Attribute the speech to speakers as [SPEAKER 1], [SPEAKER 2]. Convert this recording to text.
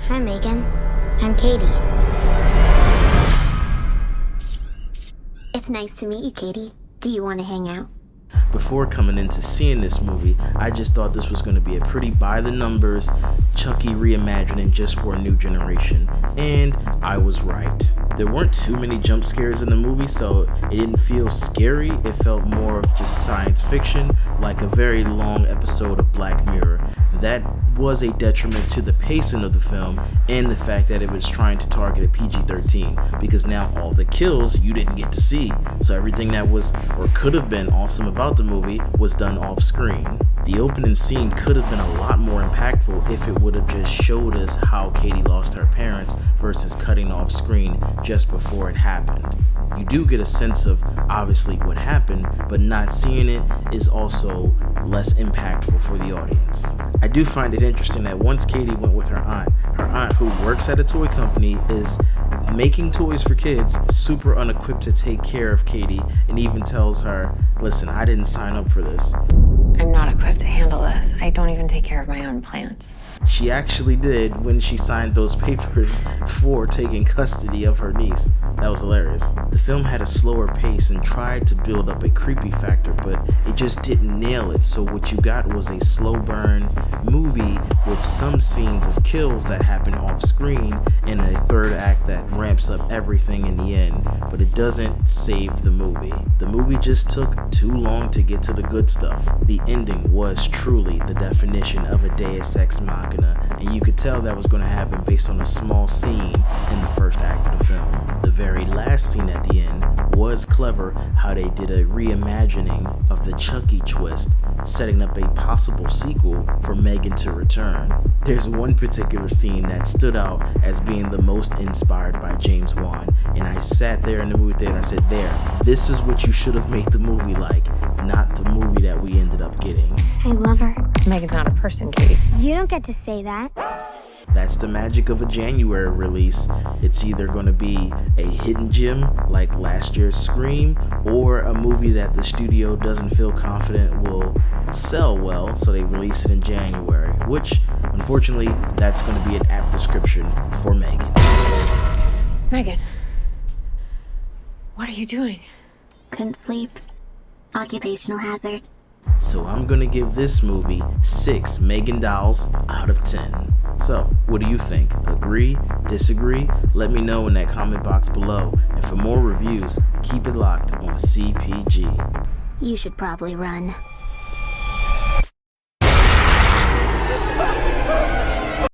[SPEAKER 1] Hi, Megan. I'm Cady. It's nice to meet you, Cady. Do you want to hang out?
[SPEAKER 2] Before coming into seeing this movie, I just thought this was going to be a pretty by-the-numbers Chucky reimagining just for a new generation, and I was right. There weren't too many jump scares in the movie, so it didn't feel scary. It felt more of just science fiction, like a very long episode of Black Mirror. That was a detriment to the pacing of the film and the fact that it was trying to target a PG-13, because now all the kills you didn't get to see, so everything that was or could have been awesome about the movie was done off screen. The opening scene could have been a lot more impactful if it would have just showed us how Cady lost her parents versus cutting off screen just before it happened. You do get a sense of obviously what happened, but not seeing it is also less impactful for the audience. I do find it interesting that once Cady went with her aunt who works at a toy company is making toys for kids, super unequipped to take care of Cady, and even tells her, listen, I didn't sign up for this.
[SPEAKER 3] I'm not equipped to handle this. I don't even take care of my own plants.
[SPEAKER 2] She actually did when she signed those papers for taking custody of her niece. That was hilarious. The film had a slower pace and tried to build up a creepy factor, but it just didn't nail it. So what you got was a slow burn movie with some scenes of kills that happen off screen and a third act that ramps up everything in the end, but it doesn't save the movie. The movie just took too long to get to the good stuff. The ending was truly the definition of a Deus Ex Machina, and you could tell that was going to happen based on a small scene in the first act of the film. The very last scene at the end was clever, how they did a reimagining of the Chucky twist, setting up a possible sequel for M3GAN to return. There's one particular scene that stood out as being the most inspired by James Wan, and I sat there in the movie theater and I said, this is what you should have made the movie like, not the movie that we ended up getting.
[SPEAKER 1] I love her.
[SPEAKER 3] M3GAN's not a person, Cady.
[SPEAKER 1] You don't get to say that.
[SPEAKER 2] That's the magic of a January release. It's either going to be a hidden gem like last year's Scream, or a movie that the studio doesn't feel confident will sell well, so they release it in January, which unfortunately that's going to be an apt description for M3GAN.
[SPEAKER 3] M3GAN, what are you doing?
[SPEAKER 1] Couldn't sleep. Occupational hazard.
[SPEAKER 2] So I'm going to give this movie 6 M3GAN dolls out of 10. So, what do you think? Agree? Disagree? Let me know in that comment box below. And for more reviews, keep it locked on CPG.
[SPEAKER 1] You should probably run.